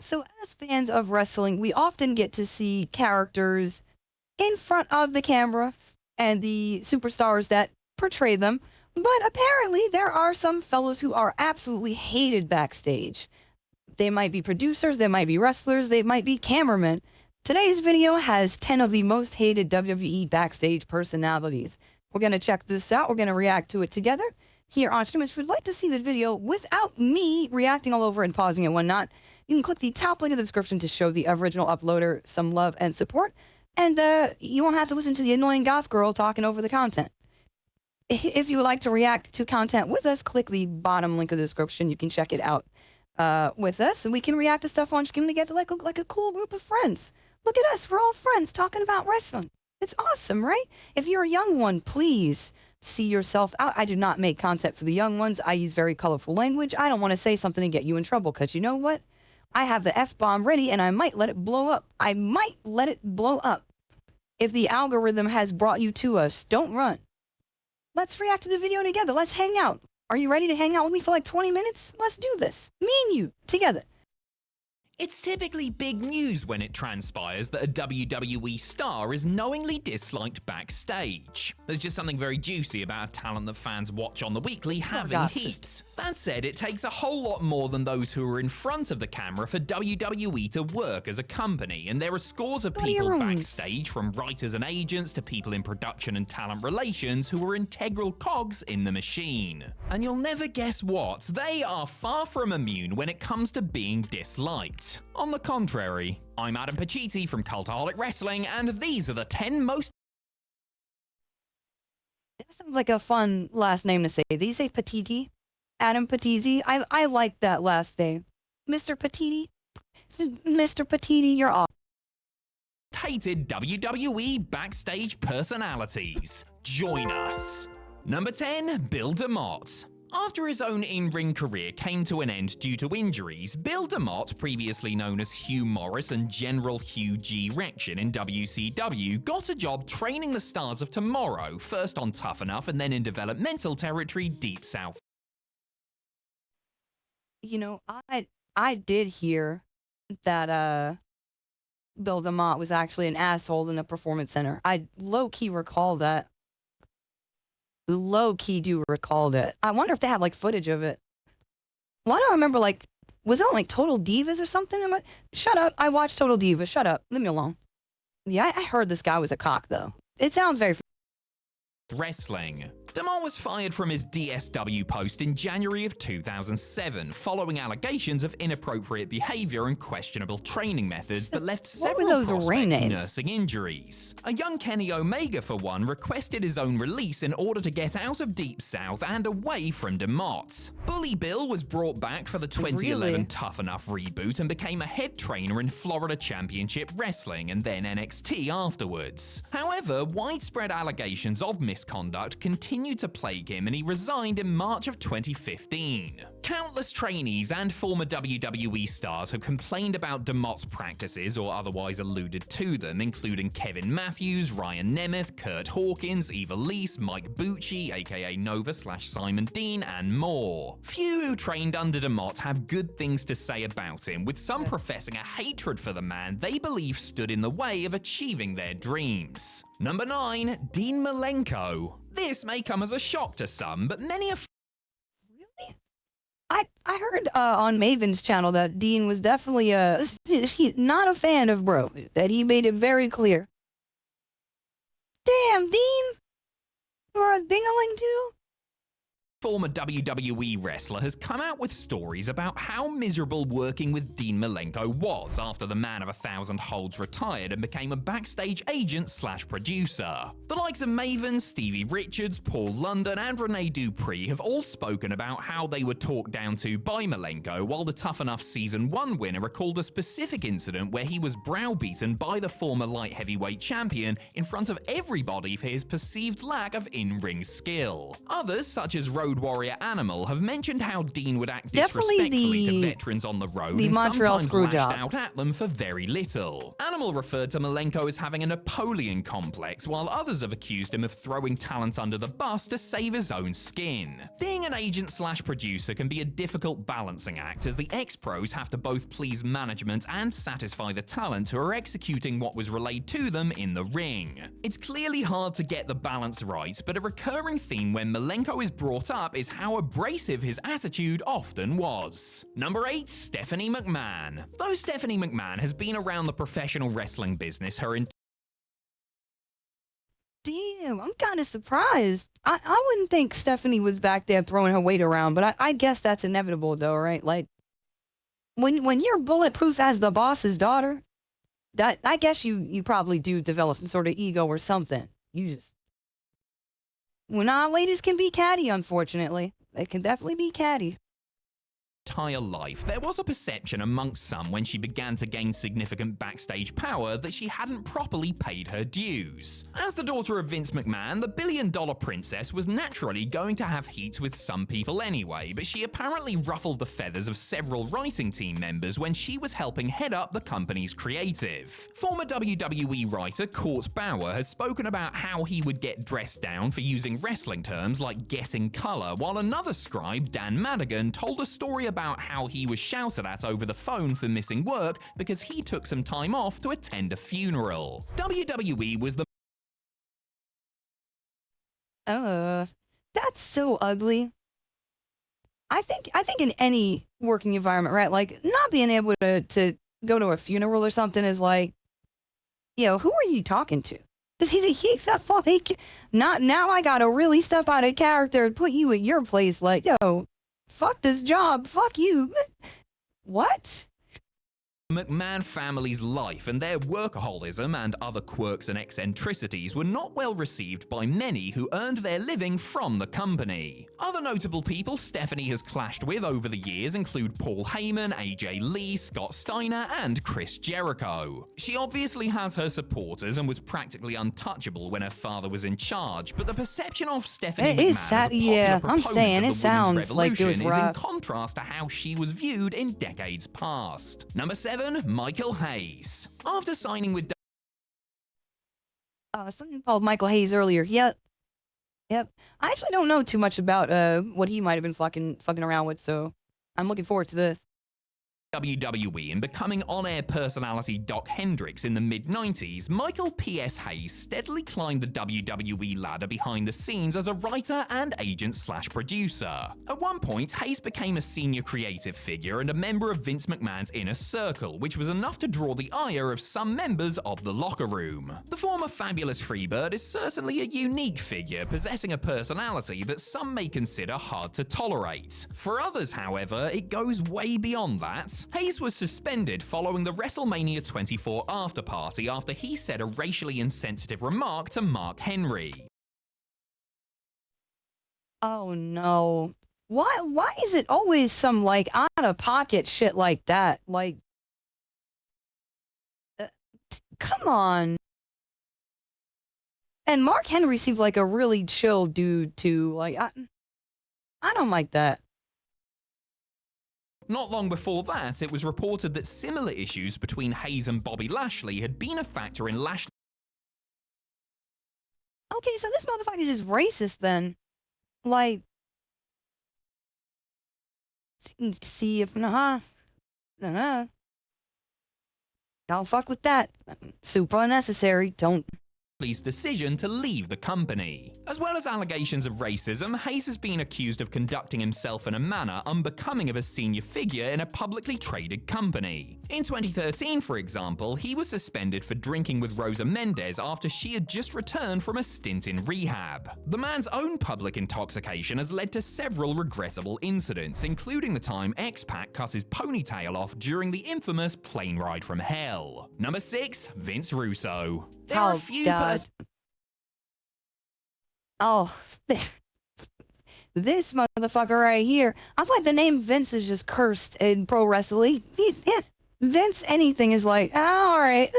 So, as fans of wrestling, we often get to see characters in front of the camera and the superstars that portray them. But apparently, there are some fellows who are absolutely hated backstage. They might be producers, they might be wrestlers, they might be cameramen. Today's video has 10 of the most hated WWE Backstage Personalities. We're going to check this out. We're going to react to it together here on stream. If you'd like to see the video without me reacting all over and pausing and whatnot, you can click the top link in the description to show the original uploader some love and support. And you won't have to listen to the annoying goth girl talking over the content. If you would like to react to content with us, click the bottom link of the description. You can check it out with us, and we can react to stuff on stream together like a cool group of friends. Look at us. We're all friends talking about wrestling. It's awesome, right? If you're a young one, please see yourself out. I do not make content for the young ones. I use very colorful language. I don't want to say something and get you in trouble, because you know what? I have the F-bomb ready, and I might let it blow up. I might let it blow up. If the algorithm has brought you to us, don't run. Let's react to the video together. Let's hang out. Are you ready to hang out with me for like 20 minutes? Let's do this. Me and you, together. It's typically big news when it transpires that a WWE star is knowingly disliked backstage. There's just something very juicy about a talent that fans watch on the weekly having heat. That said, it takes a whole lot more than those who are in front of the camera for WWE to work as a company, and there are scores of people backstage, from writers and agents to people in production and talent relations, who are integral cogs in the machine. And you'll never guess what, they are far from immune when it comes to being disliked. On the contrary, I'm Adam Pacitti from Cultaholic Wrestling, and these are the 10 most... That sounds like a fun last name to say. These say Pacitti? Adam Pacitti? I like that last name. Mr. Pacitti? Mr. Pacitti, you're off. Hated WWE Backstage Personalities. Join us. Number 10, Bill DeMott. After his own in-ring career came to an end due to injuries, Bill DeMott, previously known as Hugh Morris and General Hugh G. Rection in WCW, got a job training the stars of tomorrow, first on Tough Enough and then in developmental territory Deep South. You know, I did hear that Bill DeMott was actually an asshole in a performance center. I low-key recall that. Low-key do recall that. I wonder if they have like footage of it. Well, I don't remember, like, was it on like Total Divas or something? Shut up. I watched Total Divas. Shut up. Leave me alone. Yeah, I heard this guy was a cock, though. It sounds very... Wrestling. DeMott was fired from his DSW post in January of 2007, following allegations of inappropriate behavior and questionable training methods that left several prospects nursing injuries. A young Kenny Omega, for one, requested his own release in order to get out of Deep South and away from DeMott. Bully Bill was brought back for the 2011 Tough Enough reboot and became a head trainer in Florida Championship Wrestling and then NXT afterwards. However, widespread allegations of misconduct continued to plague him, and he resigned in March of 2015. Countless trainees and former WWE stars have complained about DeMott's practices or otherwise alluded to them, including Kevin Matthews, Ryan Nemeth, Kurt Hawkins, Eva Lise, Mike Bucci, aka Nova/Simon Dean, and more. Few who trained under DeMott have good things to say about him, with some professing a hatred for the man they believe stood in the way of achieving their dreams. Number 9, Dean Malenko. This may come as a shock to some, but many are... Really? I heard on Maven's channel that Dean was definitely not a fan of Bro. That he made it very clear. Damn, Dean! You're a dingaling too? Former WWE wrestler has come out with stories about how miserable working with Dean Malenko was after the man of 1,000 holds retired and became a backstage agent/producer. The likes of Maven, Stevie Richards, Paul London, and Rene Dupree have all spoken about how they were talked down to by Malenko, while the Tough Enough Season 1 winner recalled a specific incident where he was browbeaten by the former light heavyweight champion in front of everybody for his perceived lack of in-ring skill. Others, such as Rose Road Warrior Animal have mentioned how Dean would act Definitely disrespectfully to veterans on the road and Montreal sometimes lashed Screwjob. out at them for very little. Animal referred to Malenko as having a Napoleon complex, while others have accused him of throwing talent under the bus to save his own skin. Being an agent/producer can be a difficult balancing act, as the ex-pros have to both please management and satisfy the talent who are executing what was relayed to them in the ring. It's clearly hard to get the balance right, but a recurring theme when Malenko is brought up is how abrasive his attitude often was. Number 8. Stephanie McMahon. Though Stephanie McMahon has been around the professional wrestling business her entire Damn, I'm kind of surprised. I wouldn't think Stephanie was back there throwing her weight around, but I guess that's inevitable though, right? Like, when you're bulletproof as the boss's daughter, that I guess you probably do develop some sort of ego or something. You just... Well, ladies can be catty, unfortunately. They can definitely be catty. life, there was a perception amongst some when she began to gain significant backstage power that she hadn't properly paid her dues. As the daughter of Vince McMahon, the billion-dollar princess was naturally going to have heat with some people anyway, but she apparently ruffled the feathers of several writing team members when she was helping head up the company's creative. Former WWE writer Court Bauer has spoken about how he would get dressed down for using wrestling terms like getting color, while another scribe, Dan Madigan, told a story about how he was shouted at over the phone for missing work because he took some time off to attend a funeral. WWE was the... That's so ugly. I think in any working environment, right? Like, not being able to go to a funeral or something is like, yo, who are you talking to? He's that fault. Not now. I gotta really step out of character and put you at your place. Like, yo, fuck this job. Fuck you. What? McMahon family's life and their workaholism and other quirks and eccentricities were not well received by many who earned their living from the company. Other notable people Stephanie has clashed with over the years include Paul Heyman, AJ Lee, Scott Steiner, and Chris Jericho. She obviously has her supporters and was practically untouchable when her father was in charge, but the perception of Stephanie McMahon as a popular proponent of the women's revolution is in contrast to how she was viewed in decades past. Number 7. Michael Hayes. After signing with something called Michael Hayes earlier. Yep. I actually don't know too much about what he might have been fucking around with, so I'm looking forward to this. WWE and becoming on-air personality Doc Hendricks in the mid-90s, Michael P.S. Hayes steadily climbed the WWE ladder behind the scenes as a writer and agent/producer. At one point, Hayes became a senior creative figure and a member of Vince McMahon's inner circle, which was enough to draw the ire of some members of the locker room. The former fabulous Freebird is certainly a unique figure, possessing a personality that some may consider hard to tolerate. For others, however, it goes way beyond that. Hayes was suspended following the WrestleMania 24 after-party after he said a racially insensitive remark to Mark Henry. Oh no. Why is it always some, like, out-of-pocket shit like that? Like, come on. And Mark Henry seems like a really chill dude, too. Like, I don't like that. Not long before that, it was reported that similar issues between Hayes and Bobby Lashley had been a factor in Lashley. Okay, so this motherfucker is just racist then. Like, see if, don't fuck with that. Super unnecessary, don't. Decision to leave the company. As well as allegations of racism, Hayes has been accused of conducting himself in a manner unbecoming of a senior figure in a publicly traded company. In 2013, for example, he was suspended for drinking with Rosa Mendez after she had just returned from a stint in rehab. The man's own public intoxication has led to several regrettable incidents, including the time X-Pac cut his ponytail off during the infamous plane ride from hell. Number 6. Vince Russo. There are a few this motherfucker right here. I feel like the name Vince is just cursed in pro wrestling. Vince anything is like, all right.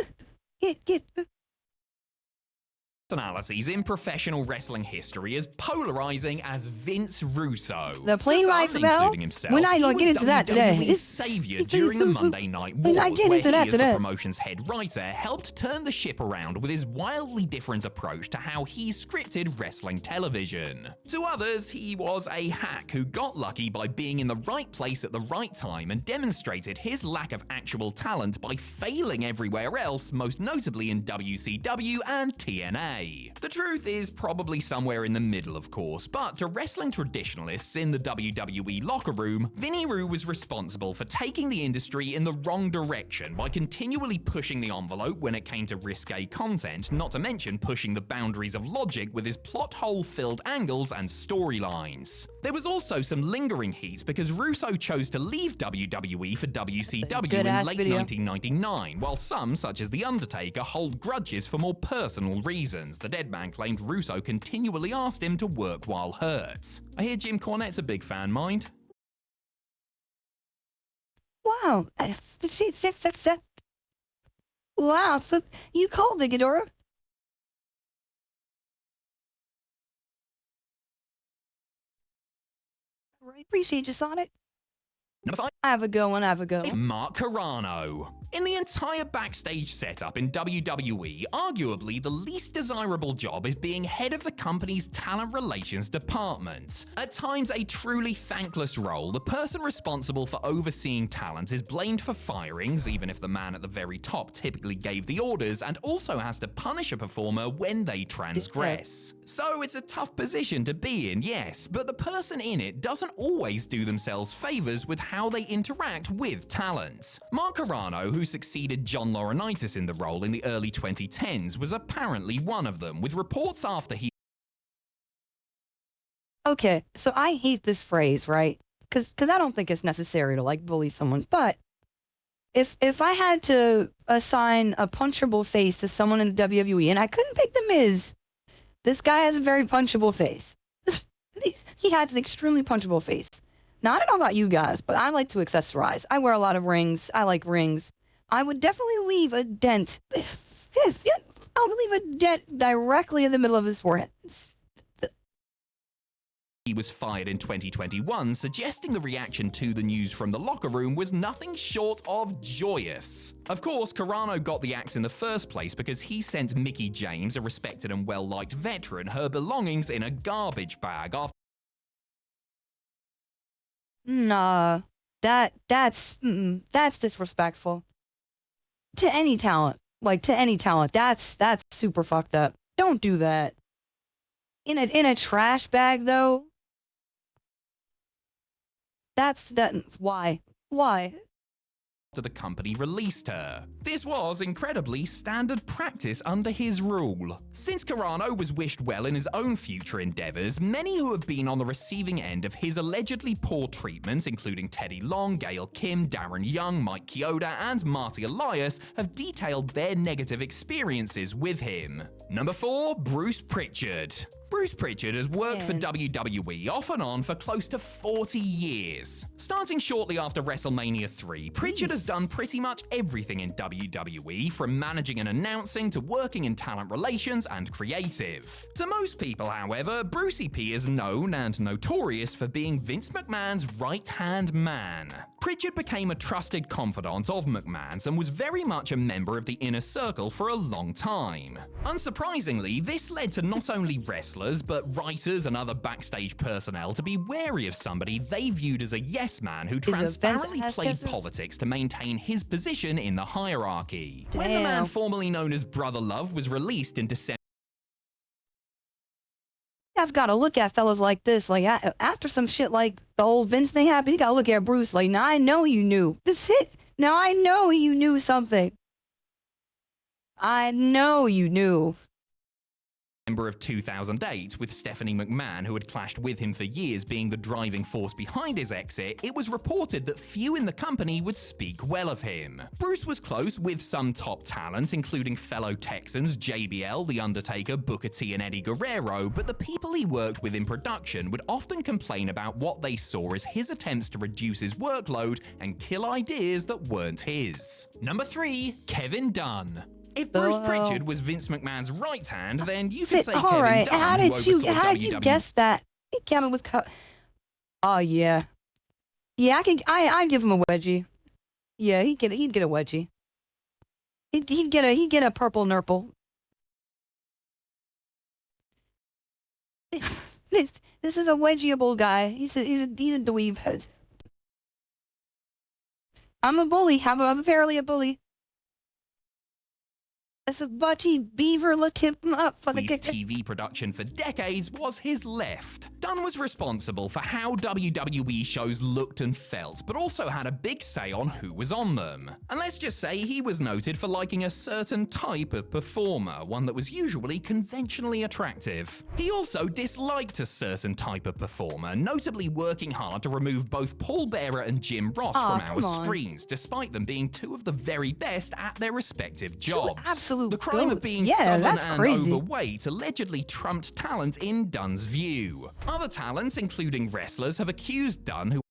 personalities in professional wrestling history as polarizing as Vince Russo. The plane To some, ride for Bell? including himself, We're not gonna get into that today. WWE's savior during the Monday Night Wars, not getting where into he, that as the today. promotion's head writer, helped turn the ship around with his wildly different approach to how he scripted wrestling television. To others, he was a hack who got lucky by being in the right place at the right time and demonstrated his lack of actual talent by failing everywhere else, most notably in WCW and TNA. The truth is probably somewhere in the middle, of course, but to wrestling traditionalists in the WWE locker room, Vinny Roo was responsible for taking the industry in the wrong direction by continually pushing the envelope when it came to risque content, not to mention pushing the boundaries of logic with his plot hole-filled angles and storylines. There was also some lingering heat because Russo chose to leave WWE for WCW in late 1999, while some, such as The Undertaker, hold grudges for more personal reasons. The dead man claimed Russo continually asked him to work while hurt. I hear Jim Cornette's a big fan, mind? Wow. Wow, so you called it, Ghidorah. I appreciate you, Sonic. Number 5. I have a go one, I have a go. Mark Carrano. In the entire backstage setup in WWE, arguably the least desirable job is being head of the company's talent relations department. At times a truly thankless role, the person responsible for overseeing talent is blamed for firings, even if the man at the very top typically gave the orders, and also has to punish a performer when they transgress. So it's a tough position to be in, yes, but the person in it doesn't always do themselves favors with how they interact with talent. Mark Carrano, who succeeded John Laurinaitis in the role in the early 2010s, was apparently one of them, with reports after he... Okay, so I hate this phrase, right? Because I don't think it's necessary to, like, bully someone, but if I had to assign a punchable face to someone in the WWE, and I couldn't pick The Miz, this guy has a very punchable face. He has an extremely punchable face. Now, I don't know about you guys, but I like to accessorize. I wear a lot of rings. I like rings. I would definitely leave a dent. I would leave a dent directly in the middle of his forehead. He was fired in 2021, suggesting the reaction to the news from the locker room was nothing short of joyous. Of course, Carrano got the axe in the first place because he sent Mickie James, a respected and well-liked veteran, her belongings in a garbage bag after... Nah, that's disrespectful. To any talent. Like, to any talent. That's super fucked up. Don't do that. In a trash bag, though? Why? Why? The company released her. This was, incredibly, standard practice under his rule. Since Carrano was wished well in his own future endeavors, many who have been on the receiving end of his allegedly poor treatment, including Teddy Long, Gail Kim, Darren Young, Mike Chioda, and Marty Elias, have detailed their negative experiences with him. Number 4, Bruce Pritchard. Bruce Pritchard has worked for WWE off and on for close to 40 years. Starting shortly after WrestleMania 3, Pritchard has done pretty much everything in WWE, from managing and announcing to working in talent relations and creative. To most people, however, Brucey P is known and notorious for being Vince McMahon's right-hand man. Pritchard became a trusted confidant of McMahon's and was very much a member of the inner circle for a long time. Unsurprisingly, this led to not only wrestlers, but writers and other backstage personnel to be wary of somebody they viewed as a yes man who transparently played politics to maintain his position in the hierarchy. Damn. When the man formerly known as Brother Love was released in December, I've got to look at fellas like this. Like, after some shit like the old Vince thing happened, you got to look at Bruce. Like, now I know you knew. This hit. Now I know you knew something. I know you knew. of 2008, with Stephanie McMahon, who had clashed with him for years, being the driving force behind his exit, it was reported that few in the company would speak well of him. Bruce was close with some top talent, including fellow Texans JBL, The Undertaker, Booker T, and Eddie Guerrero, but the people he worked with in production would often complain about what they saw as his attempts to reduce his workload and kill ideas that weren't his. Number 3, Kevin Dunn. If Bruce Oh. Pritchard was Vince McMahon's right hand, then you could say All Kevin right, Dunn, how who did you oversaw WWE. guess that? Kevin was cut. Oh yeah, yeah. I'd give him a wedgie. Yeah, he'd get a wedgie. He'd get a purple nurple. This is a wedgieable guy. He's a dweeb. I'm a bully. I'm apparently a bully. That's a butchy beaver. Look him up for the His TV production for decades was his left. Dunn was responsible for how WWE shows looked and felt, but also had a big say on who was on them. And let's just say he was noted for liking a certain type of performer, one that was usually conventionally attractive. He also disliked a certain type of performer, notably working hard to remove both Paul Bearer and Jim Ross from our screens, despite them being two of the very best at their respective jobs. The crime of being southern and overweight allegedly trumped talent in Dunn's view. Other talents, including wrestlers, have accused Dunn, who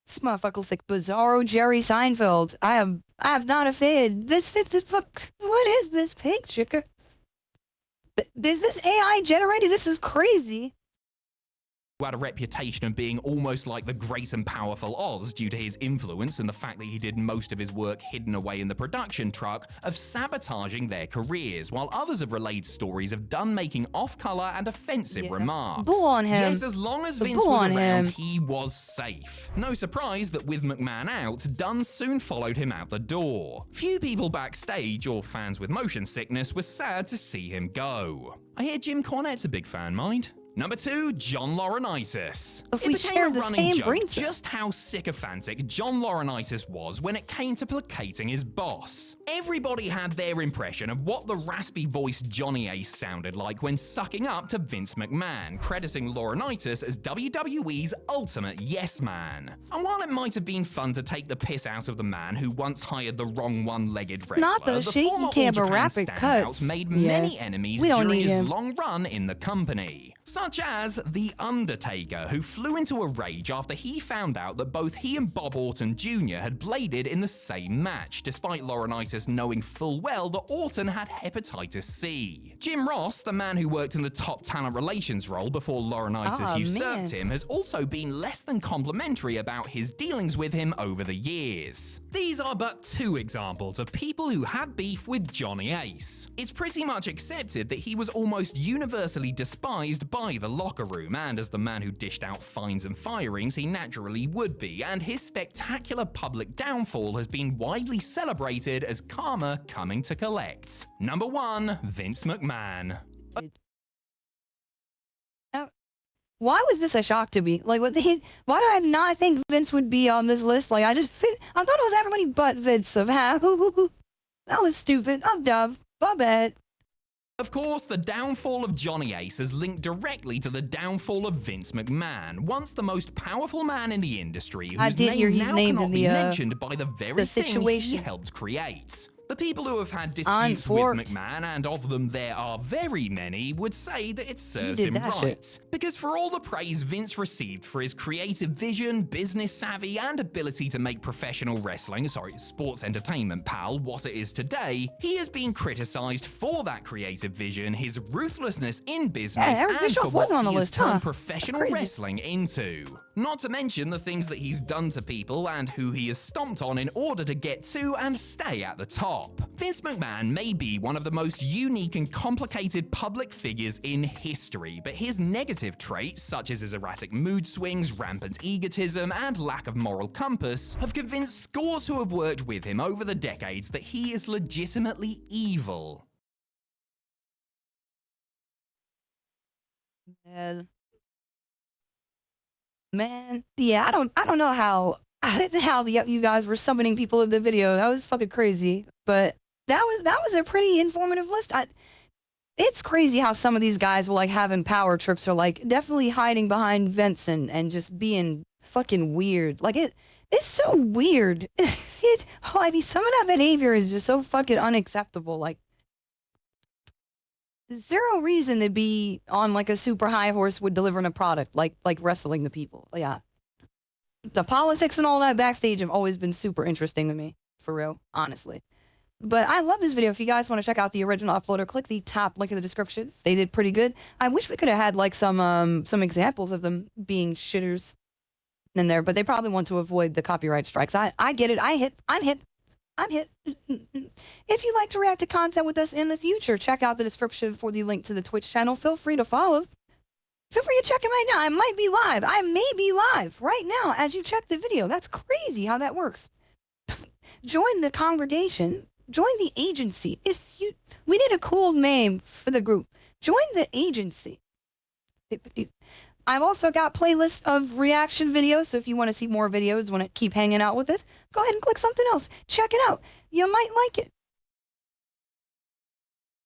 This motherfucker looks like Bizarro Jerry Seinfeld. I am not a fan. This fits the fuck. What is this picture? Is this AI generated? This is crazy. had a reputation of being almost like the great and powerful Oz due to his influence and the fact that he did most of his work hidden away in the production truck, of sabotaging their careers, while others have relayed stories of Dunn making off-color and offensive remarks. Bull on him. Yet as long as Vince was around, he was safe. No surprise that with McMahon out, Dunn soon followed him out the door. Few people backstage, or fans with motion sickness, were sad to see him go. I hear Jim Cornette's a big fan, mind? Number 2, John Laurinaitis. If we shared the same brain cell. Just how sycophantic John Laurinaitis was when it came to placating his boss. Everybody had their impression of what the raspy-voiced Johnny Ace sounded like when sucking up to Vince McMahon, crediting Laurinaitis as WWE's ultimate yes man. And while it might have been fun to take the piss out of the man who once hired the wrong one-legged wrestler, Not the shaky camera rapid cuts. Made many enemies during his long run in the company. Such as The Undertaker, who flew into a rage after he found out that both he and Bob Orton Jr. had bladed in the same match, despite Laurinaitis knowing full well that Orton had hepatitis C. Jim Ross, the man who worked in the top talent relations role before Laurinaitis usurped him, has also been less than complimentary about his dealings with him over the years. These are but 2 examples of people who had beef with Johnny Ace. It's pretty much accepted that he was almost universally despised by the locker room, and as the man who dished out fines and firings, he naturally would be, and his spectacular public downfall has been widely celebrated as karma coming to collect. Number 1, Vince McMahon. Why was this a shock to me? Like, why do I not think Vince would be on this list? Like, I thought it was everybody but Vince. That was stupid. I'm dumb. My bad. Of course, the downfall of Johnny Ace is linked directly to the downfall of Vince McMahon, once the most powerful man in the industry, whose name now cannot be mentioned by the very thing he helped create. The people who have had disputes with McMahon, and of them there are very many, would say that it serves him right. Because for all the praise Vince received for his creative vision, business savvy, and ability to make professional wrestling, sports entertainment, pal, what it is today, he has been criticized for that creative vision, his ruthlessness in business, and for what he has turned professional wrestling into. Not to mention the things that he's done to people and who he has stomped on in order to get to and stay at the top. Vince McMahon may be one of the most unique and complicated public figures in history, but his negative traits, such as his erratic mood swings, rampant egotism, and lack of moral compass, have convinced scores who have worked with him over the decades that he is legitimately evil. Man, yeah, I don't know how you guys were summoning people in the video. That was fucking crazy. But that was a pretty informative list. It's crazy how some of these guys will like having power trips or like definitely hiding behind Vince and just being fucking weird. Like it's so weird. I mean, some of that behavior is just so fucking unacceptable. Like, zero reason to be on like a super high horse with delivering a product, like wrestling the people. Yeah. The politics and all that backstage have always been super interesting to me, for real, honestly. But I love this video. If you guys want to check out the original uploader, click the top link in the description. They did pretty good. I wish we could have had like some examples of them being shitters in there, but they probably want to avoid the copyright strikes. I get it. I'm hit. If you'd like to react to content with us in the future, check out the description for the link to the Twitch channel. Feel free to follow. Feel free to check it right now. I might be live. I may be live right now as you check the video. That's crazy how that works. Join the congregation. Join the agency. We need a cool name for the group. Join the agency. I've also got playlists of reaction videos, so if you want to see more videos, want to keep hanging out with us, go ahead and click something else. Check it out. You might like it.